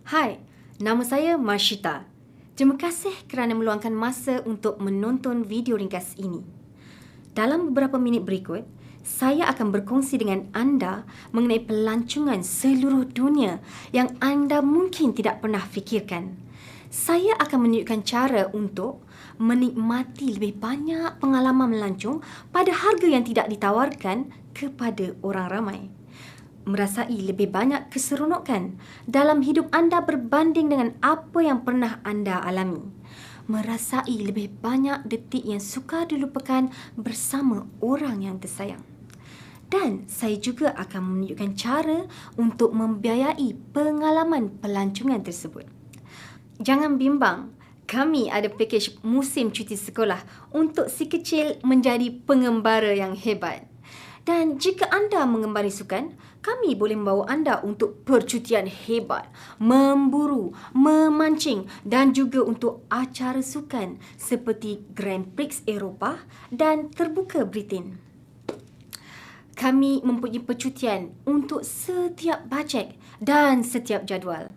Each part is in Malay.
Hai, nama saya Marshita. Terima kasih kerana meluangkan masa untuk menonton video ringkas ini. Dalam beberapa minit berikut, saya akan berkongsi dengan anda mengenai pelancongan seluruh dunia yang anda mungkin tidak pernah fikirkan. Saya akan menunjukkan cara untuk menikmati lebih banyak pengalaman melancong pada harga yang tidak ditawarkan kepada orang ramai. Merasai lebih banyak keseronokan dalam hidup anda berbanding dengan apa yang pernah anda alami. Merasai lebih banyak detik yang sukar dilupakan bersama orang yang tersayang. Dan saya juga akan menunjukkan cara untuk membiayai pengalaman pelancongan tersebut. Jangan bimbang, kami ada pakej musim cuti sekolah untuk si kecil menjadi pengembara yang hebat. Dan jika anda mengembari sukan, kami boleh membawa anda untuk percutian hebat, memburu, memancing dan juga untuk acara sukan seperti Grand Prix Eropah dan Terbuka Britain. Kami mempunyai percutian untuk setiap bajet dan setiap jadual.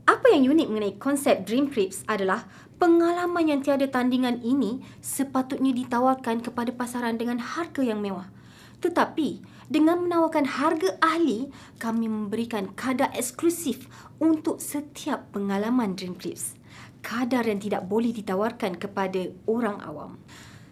Apa yang unik mengenai konsep Dream Trips adalah pengalaman yang tiada tandingan ini sepatutnya ditawarkan kepada pasaran dengan harga yang mewah. Tetapi, dengan menawarkan harga ahli, kami memberikan kadar eksklusif untuk setiap pengalaman Dream Trips. Kadar yang tidak boleh ditawarkan kepada orang awam.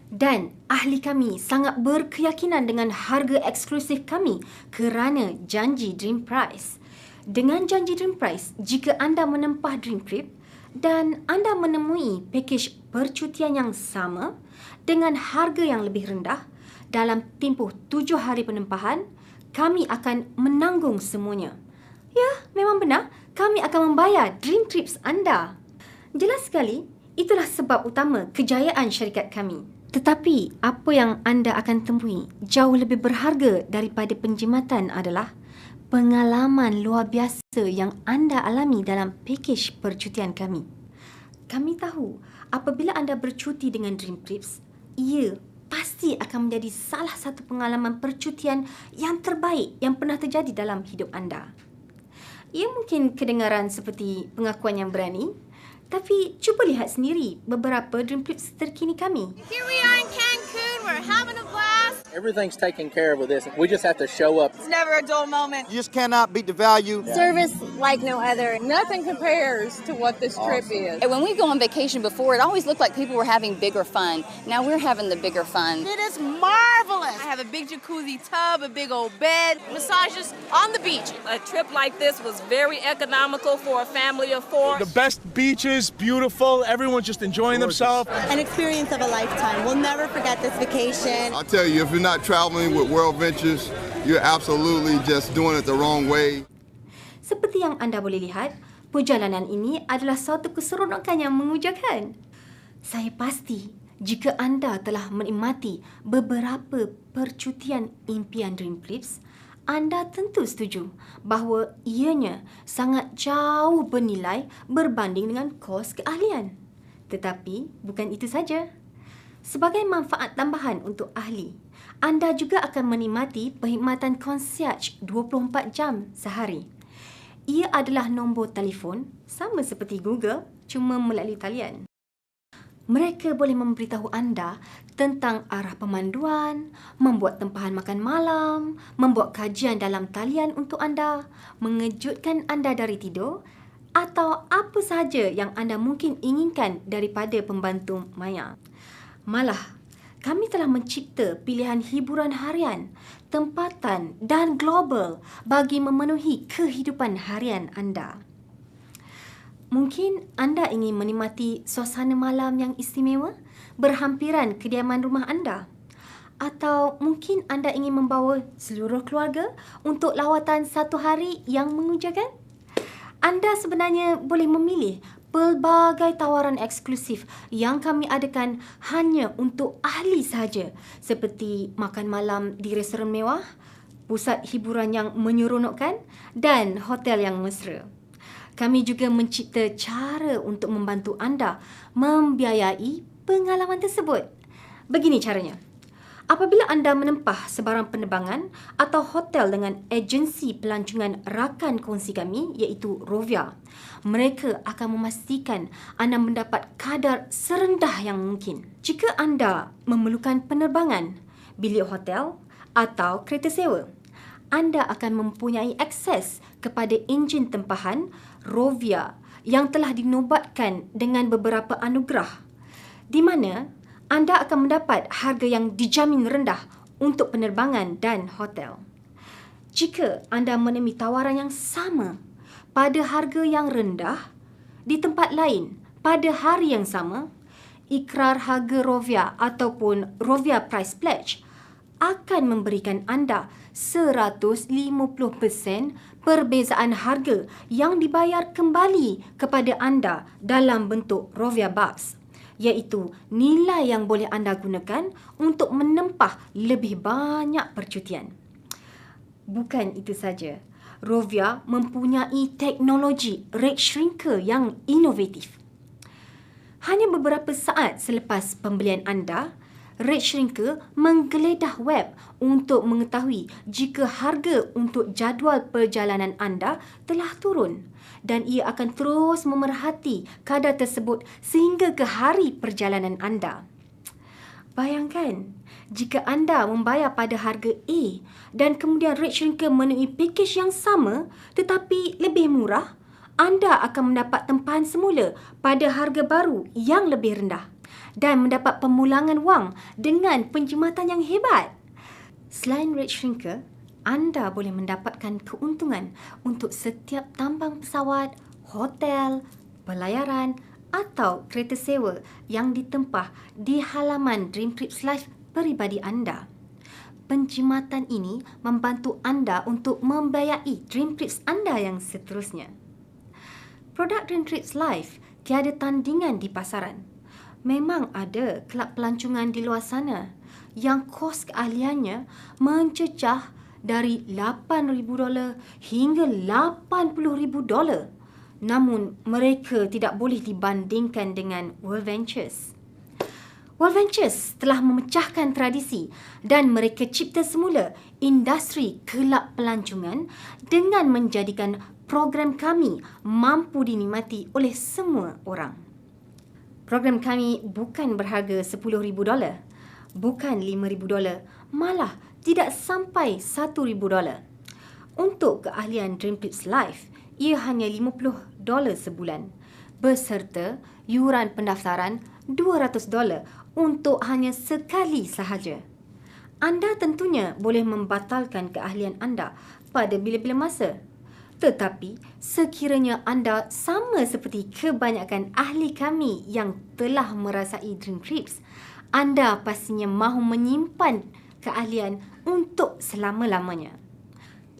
Dan ahli kami sangat berkeyakinan dengan harga eksklusif kami kerana janji Dream Price. Dengan janji Dream Price, jika anda menempah Dream Trip dan anda menemui pakej percutian yang sama dengan harga yang lebih rendah, dalam tempoh 7 hari penempahan, kami akan menanggung semuanya. Ya, memang benar, kami akan membayar Dream Trips anda. Jelas sekali, itulah sebab utama kejayaan syarikat kami. Tetapi, apa yang anda akan temui jauh lebih berharga daripada penjimatan adalah pengalaman luar biasa yang anda alami dalam pakej percutian kami. Kami tahu, apabila anda bercuti dengan Dream Trips, ia pasti akan menjadi salah satu pengalaman percutian yang terbaik yang pernah terjadi dalam hidup anda. Ia mungkin kedengaran seperti pengakuan yang berani, tapi cuba lihat sendiri beberapa Dream Trips terkini kami. Here we are in Cancun. We're having a blast. Everything's taken care of with this. We just have to show up. It's never a dull moment. You just cannot beat the value. Service like no other. Nothing compares to what this trip is. And when we go on vacation before, it always looked like people were having bigger fun. Now we're having the bigger fun. It is marvelous. I have a big jacuzzi tub, a big old bed, massages on the beach. A trip like this was very economical for a family of 4. The best beaches, beautiful, everyone's just enjoying themselves. An experience of a lifetime. We'll never forget this vacation. I'll tell you, if you're not traveling with World Ventures, you're absolutely just doing it the wrong way. Seperti yang anda boleh lihat, perjalanan ini adalah suatu keseronokan yang mengujakan. Saya pasti jika anda telah menikmati beberapa percutian impian Dream Trips, anda tentu setuju bahawa ianya sangat jauh bernilai berbanding dengan kos keahlian. Tetapi bukan itu saja. Sebagai manfaat tambahan untuk ahli, anda juga akan menikmati perkhidmatan concierge 24 jam sehari. Ia adalah nombor telefon sama seperti Google, cuma melalui talian. Mereka boleh memberitahu anda tentang arah pemanduan, membuat tempahan makan malam, membuat kajian dalam talian untuk anda, mengejutkan anda dari tidur atau apa sahaja yang anda mungkin inginkan daripada pembantu maya. Malah, kami telah mencipta pilihan hiburan harian, tempatan dan global bagi memenuhi kehidupan harian anda. Mungkin anda ingin menikmati suasana malam yang istimewa berhampiran kediaman rumah anda. Atau mungkin anda ingin membawa seluruh keluarga untuk lawatan satu hari yang mengujakan. Anda sebenarnya boleh memilih pelbagai tawaran eksklusif yang kami adakan hanya untuk ahli sahaja, seperti makan malam di restoran mewah, pusat hiburan yang menyeronokkan dan hotel yang mesra. Kami juga mencipta cara untuk membantu anda membiayai pengalaman tersebut. Begini caranya. Apabila anda menempah sebarang penerbangan atau hotel dengan agensi pelancongan rakan kongsi kami iaitu Rovia, mereka akan memastikan anda mendapat kadar serendah yang mungkin. Jika anda memerlukan penerbangan, bilik hotel atau kereta sewa, anda akan mempunyai akses kepada enjin tempahan Rovia yang telah dinobatkan dengan beberapa anugerah, di mana anda akan mendapat harga yang dijamin rendah untuk penerbangan dan hotel. Jika anda menemui tawaran yang sama pada harga yang rendah di tempat lain pada hari yang sama, ikrar harga Rovia ataupun Rovia Price Pledge akan memberikan anda 150% perbezaan harga yang dibayar kembali kepada anda dalam bentuk Rovia Bucks, iaitu nilai yang boleh anda gunakan untuk menempah lebih banyak percutian. Bukan itu saja, Rovia mempunyai teknologi rate shrinker yang inovatif. Hanya beberapa saat selepas pembelian anda, rate shrinker menggeledah web untuk mengetahui jika harga untuk jadual perjalanan anda telah turun, dan ia akan terus memerhati kadar tersebut sehingga ke hari perjalanan anda. Bayangkan, jika anda membayar pada harga A dan kemudian rate shrinker menemui package yang sama tetapi lebih murah, anda akan mendapat tempahan semula pada harga baru yang lebih rendah dan mendapat pemulangan wang dengan penjimatan yang hebat. Selain rate shrinker, anda boleh mendapatkan keuntungan untuk setiap tambang pesawat, hotel, pelayaran atau kereta sewa yang ditempah di halaman Dream Trips Live peribadi anda. Penjimatan ini membantu anda untuk membiayai Dream Trips anda yang seterusnya. Produk Dream Trips Live tiada tandingan di pasaran. Memang ada kelab pelancongan di luar sana yang kos keahliannya mencecah dari $8,000 hingga $80,000. Namun, mereka tidak boleh dibandingkan dengan World Ventures. World Ventures telah memecahkan tradisi dan mereka cipta semula industri kelab pelancongan dengan menjadikan program kami mampu dinikmati oleh semua orang. Program kami bukan berharga $10,000, bukan $5,000, malah tidak sampai $1,000. Untuk keahlian Dream Trips Live, ia hanya $50 sebulan, beserta yuran pendaftaran $200 untuk hanya sekali sahaja. Anda tentunya boleh membatalkan keahlian anda pada bila-bila masa. Tetapi, sekiranya anda sama seperti kebanyakan ahli kami yang telah merasai Dream Trips, anda pastinya mahu menyimpan keahlian untuk selama-lamanya.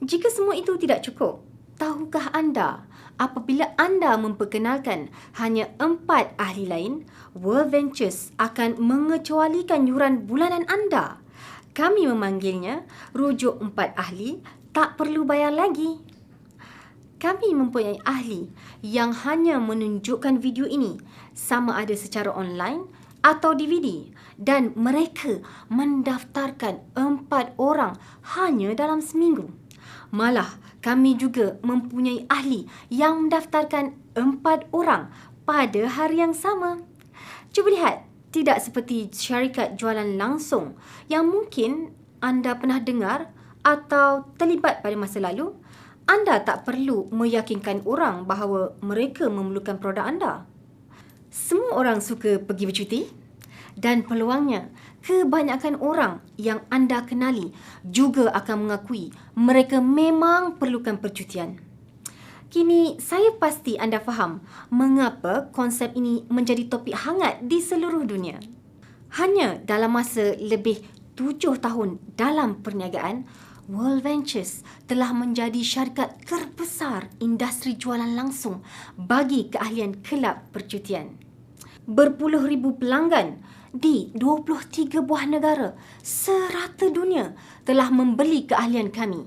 Jika semua itu tidak cukup, tahukah anda apabila anda memperkenalkan hanya 4 ahli lain, World Ventures akan mengecualikan yuran bulanan anda? Kami memanggilnya rujuk 4 ahli, tak perlu bayar lagi. Kami mempunyai ahli yang hanya menunjukkan video ini sama ada secara online atau DVD, dan mereka mendaftarkan 4 orang hanya dalam seminggu. Malah, kami juga mempunyai ahli yang mendaftarkan 4 orang pada hari yang sama. Cuba lihat, tidak seperti syarikat jualan langsung yang mungkin anda pernah dengar atau terlibat pada masa lalu. Anda tak perlu meyakinkan orang bahawa mereka memerlukan produk anda. Semua orang suka pergi bercuti dan peluangnya kebanyakan orang yang anda kenali juga akan mengakui mereka memang perlukan percutian. Kini saya pasti anda faham mengapa konsep ini menjadi topik hangat di seluruh dunia. Hanya dalam masa lebih 7 tahun dalam perniagaan, World Ventures telah menjadi syarikat terbesar industri jualan langsung bagi keahlian kelab percutian. Berpuluh ribu pelanggan di 23 buah negara serata dunia telah membeli keahlian kami,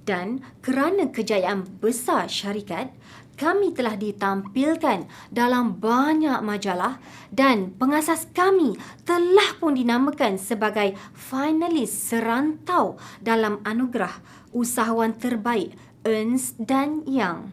Dan kerana kejayaan besar syarikat, kami telah ditampilkan dalam banyak majalah dan pengasas kami telah pun dinamakan sebagai finalis serantau dalam anugerah usahawan terbaik Ernst & Young.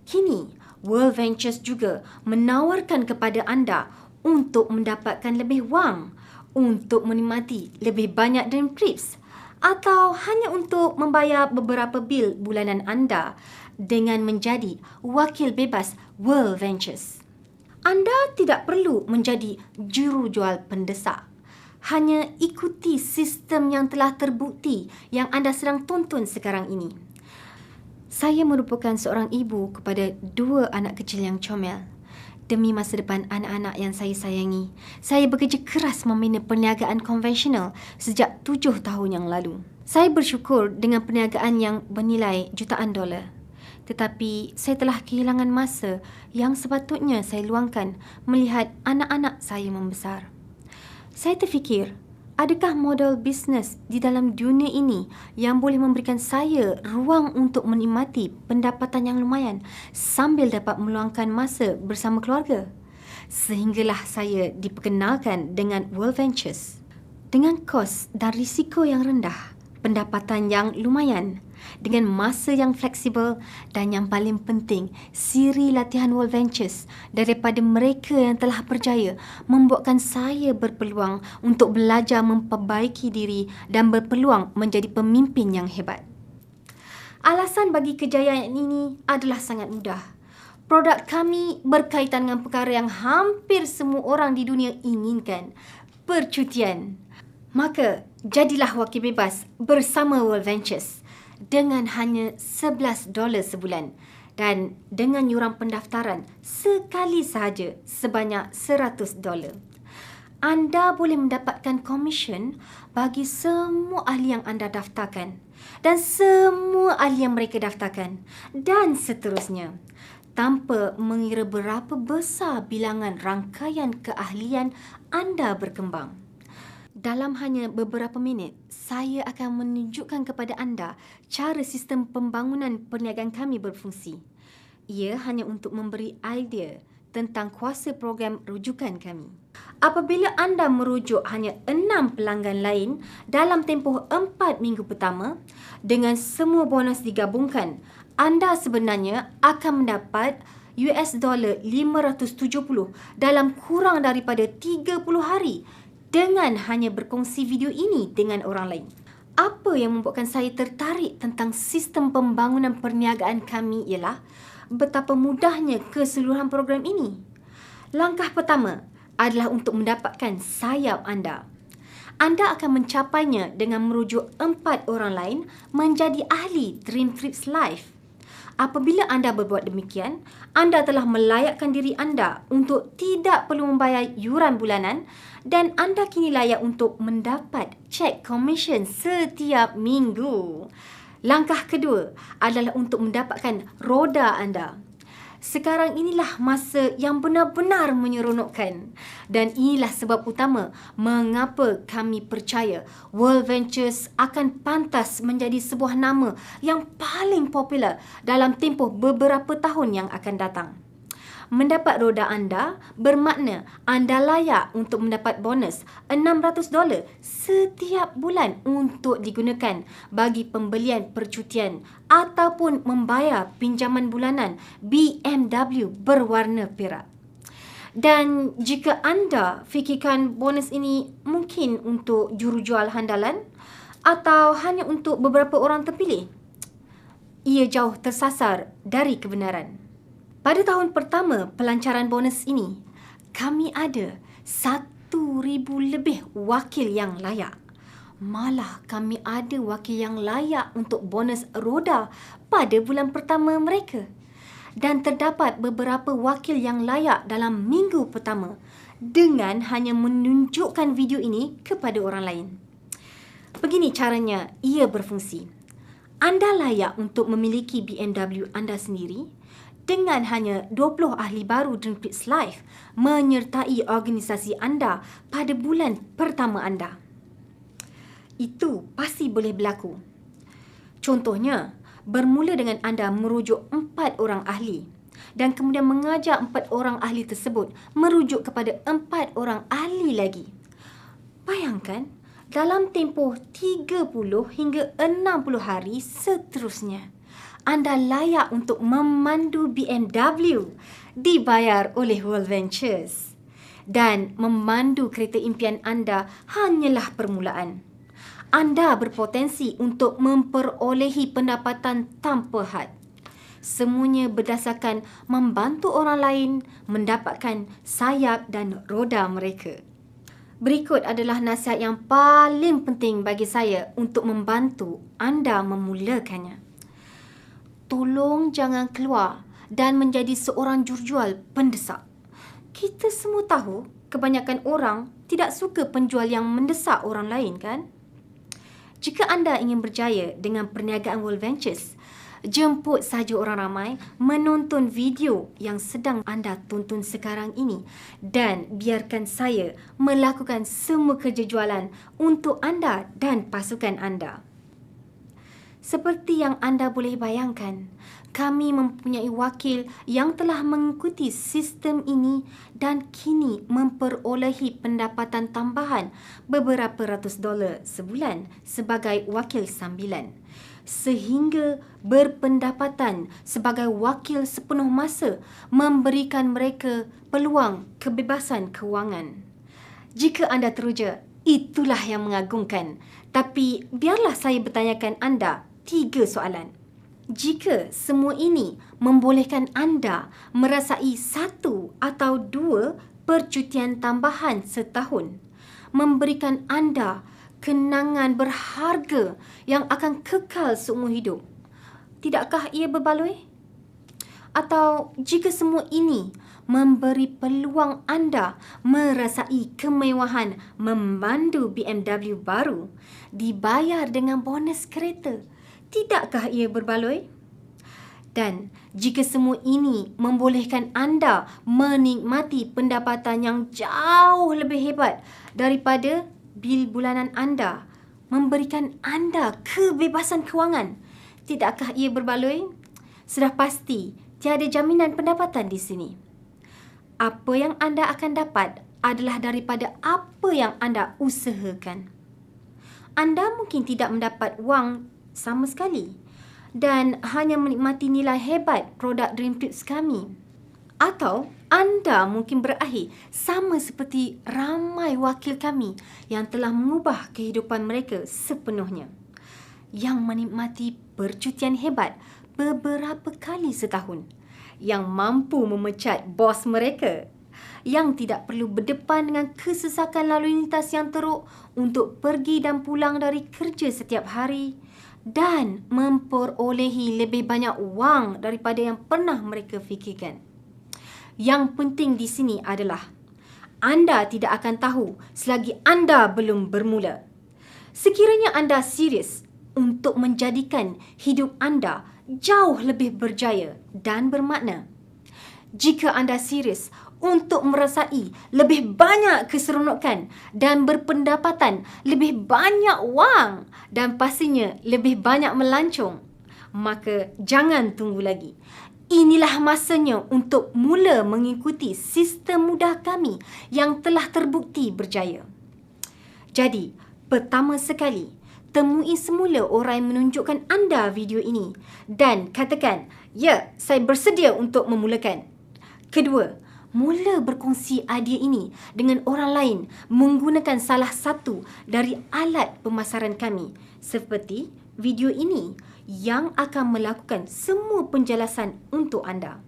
Kini, World Ventures juga menawarkan kepada anda untuk mendapatkan lebih wang, untuk menikmati lebih banyak dream trips atau hanya untuk membayar beberapa bil bulanan anda dengan menjadi wakil bebas World Ventures. Anda tidak perlu menjadi jurujual pendesak. Hanya ikuti sistem yang telah terbukti yang anda sedang tonton sekarang ini. Saya merupakan seorang ibu kepada 2 anak kecil yang comel. Demi masa depan anak-anak yang saya sayangi, saya bekerja keras membina perniagaan konvensional sejak 7 tahun yang lalu. Saya bersyukur dengan perniagaan yang bernilai jutaan dolar. Tetapi saya telah kehilangan masa yang sepatutnya saya luangkan melihat anak-anak saya membesar. Saya terfikir, adakah model bisnes di dalam dunia ini yang boleh memberikan saya ruang untuk menikmati pendapatan yang lumayan sambil dapat meluangkan masa bersama keluarga? Sehinggalah saya diperkenalkan dengan World Ventures. Dengan kos dan risiko yang rendah, pendapatan yang lumayan, dengan masa yang fleksibel dan yang paling penting, siri latihan World Ventures daripada mereka yang telah berjaya membuatkan saya berpeluang untuk belajar memperbaiki diri dan berpeluang menjadi pemimpin yang hebat. Alasan bagi kejayaan ini adalah sangat mudah. Produk kami berkaitan dengan perkara yang hampir semua orang di dunia inginkan, percutian. Maka, jadilah wakil bebas bersama World Ventures dengan hanya $11 sebulan dan dengan yuran pendaftaran sekali sahaja sebanyak $100. Anda boleh mendapatkan komisen bagi semua ahli yang anda daftarkan dan semua ahli yang mereka daftarkan dan seterusnya, tanpa mengira berapa besar bilangan rangkaian keahlian anda berkembang. Dalam hanya beberapa minit, saya akan menunjukkan kepada anda cara sistem pembangunan perniagaan kami berfungsi. Ia hanya untuk memberi idea tentang kuasa program rujukan kami. Apabila anda merujuk hanya 6 pelanggan lain dalam tempoh 4 minggu pertama, dengan semua bonus digabungkan, anda sebenarnya akan mendapat $570 dalam kurang daripada 30 hari dengan hanya berkongsi video ini dengan orang lain. Apa yang membuatkan saya tertarik tentang sistem pembangunan perniagaan kami ialah betapa mudahnya keseluruhan program ini. Langkah pertama adalah untuk mendapatkan sayap anda. Anda akan mencapainya dengan merujuk 4 orang lain menjadi ahli Dream Trips Live. Apabila anda berbuat demikian, anda telah melayakkan diri anda untuk tidak perlu membayar yuran bulanan dan anda kini layak untuk mendapat cek komisen setiap minggu. Langkah kedua adalah untuk mendapatkan roda anda. Sekarang inilah masa yang benar-benar menyeronokkan. Dan inilah sebab utama mengapa kami percaya World Ventures akan pantas menjadi sebuah nama yang paling popular dalam tempoh beberapa tahun yang akan datang. Mendapat roda anda bermakna anda layak untuk mendapat bonus $600 setiap bulan untuk digunakan bagi pembelian percutian ataupun membayar pinjaman bulanan BMW berwarna perak. Dan jika anda fikirkan bonus ini mungkin untuk jurujual handalan atau hanya untuk beberapa orang terpilih, ia jauh tersasar dari kebenaran. Pada tahun pertama pelancaran bonus ini, kami ada 1,000 lebih wakil yang layak. Malah kami ada wakil yang layak untuk bonus roda pada bulan pertama mereka. Dan terdapat beberapa wakil yang layak dalam minggu pertama dengan hanya menunjukkan video ini kepada orang lain. Begini caranya ia berfungsi. Anda layak untuk memiliki BMW anda sendiri dengan hanya 20 ahli baru Dream Trips Live menyertai organisasi anda pada bulan pertama anda. Itu pasti boleh berlaku. Contohnya, bermula dengan anda merujuk 4 orang ahli dan kemudian mengajak 4 orang ahli tersebut merujuk kepada 4 orang ahli lagi. Bayangkan, dalam tempoh 30 hingga 60 hari seterusnya, anda layak untuk memandu BMW dibayar oleh World Ventures. Dan memandu kereta impian anda hanyalah permulaan. Anda berpotensi untuk memperolehi pendapatan tanpa had. Semuanya berdasarkan membantu orang lain mendapatkan sayap dan roda mereka. Berikut adalah nasihat yang paling penting bagi saya untuk membantu anda memulakannya. Tolong jangan keluar dan menjadi seorang jurujual pendesak. Kita semua tahu kebanyakan orang tidak suka penjual yang mendesak orang lain, kan? Jika anda ingin berjaya dengan perniagaan World Ventures, jemput saja orang ramai menonton video yang sedang anda tonton sekarang ini dan biarkan saya melakukan semua kerja jualan untuk anda dan pasukan anda. Seperti yang anda boleh bayangkan, kami mempunyai wakil yang telah mengikuti sistem ini dan kini memperolehi pendapatan tambahan beberapa ratus dolar sebulan sebagai wakil sambilan, sehingga berpendapatan sebagai wakil sepenuh masa memberikan mereka peluang kebebasan kewangan. Jika anda teruja, itulah yang mengagumkan. Tapi biarlah saya bertanyakan anda 3 soalan. Jika semua ini membolehkan anda merasai 1 atau 2 percutian tambahan setahun, memberikan anda kenangan berharga yang akan kekal seumur hidup, tidakkah ia berbaloi? Atau jika semua ini memberi peluang anda merasai kemewahan memandu BMW baru, dibayar dengan bonus kereta, tidakkah ia berbaloi? Dan jika semua ini membolehkan anda menikmati pendapatan yang jauh lebih hebat daripada bil bulanan anda, memberikan anda kebebasan kewangan, tidakkah ia berbaloi? Sudah pasti tiada jaminan pendapatan di sini. Apa yang anda akan dapat adalah daripada apa yang anda usahakan. Anda mungkin tidak mendapat wang sama sekali dan hanya menikmati nilai hebat produk Dream Trips kami. Atau anda mungkin berakhir sama seperti ramai wakil kami yang telah mengubah kehidupan mereka sepenuhnya, yang menikmati percutian hebat beberapa kali setahun, yang mampu memecat bos mereka, yang tidak perlu berdepan dengan kesesakan lalu lintas yang teruk untuk pergi dan pulang dari kerja setiap hari, dan memperolehi lebih banyak wang daripada yang pernah mereka fikirkan. Yang penting di sini adalah anda tidak akan tahu selagi anda belum bermula. Sekiranya anda serius untuk menjadikan hidup anda jauh lebih berjaya dan bermakna, jika anda serius untuk merasai lebih banyak keseronokan dan berpendapatan lebih banyak wang dan pastinya lebih banyak melancong, maka jangan tunggu lagi. Inilah masanya untuk mula mengikuti sistem mudah kami yang telah terbukti berjaya. Jadi, pertama sekali, temui semula orang yang menunjukkan anda video ini dan katakan, ya, saya bersedia untuk memulakan. Kedua, mula berkongsi idea ini dengan orang lain menggunakan salah satu dari alat pemasaran kami seperti video ini yang akan melakukan semua penjelasan untuk anda.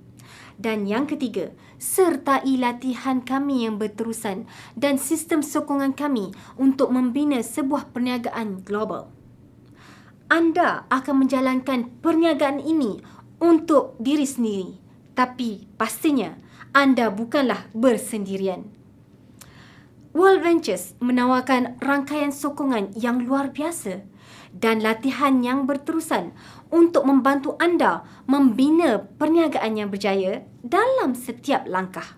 Dan yang ketiga, sertai latihan kami yang berterusan dan sistem sokongan kami untuk membina sebuah perniagaan global. Anda akan menjalankan perniagaan ini untuk diri sendiri, tapi pastinya anda bukanlah bersendirian. World Ventures menawarkan rangkaian sokongan yang luar biasa dan latihan yang berterusan untuk membantu anda membina perniagaan yang berjaya dalam setiap langkah.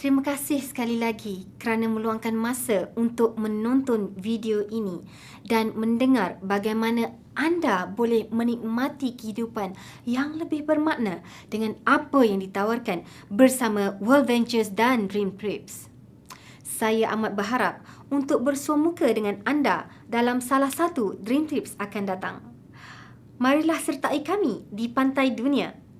Terima kasih sekali lagi kerana meluangkan masa untuk menonton video ini dan mendengar bagaimana anda boleh menikmati kehidupan yang lebih bermakna dengan apa yang ditawarkan bersama World Ventures dan Dream Trips. Saya amat berharap untuk bersua muka dengan anda dalam salah satu Dream Trips akan datang. Marilah sertai kami di Pantai Dunia.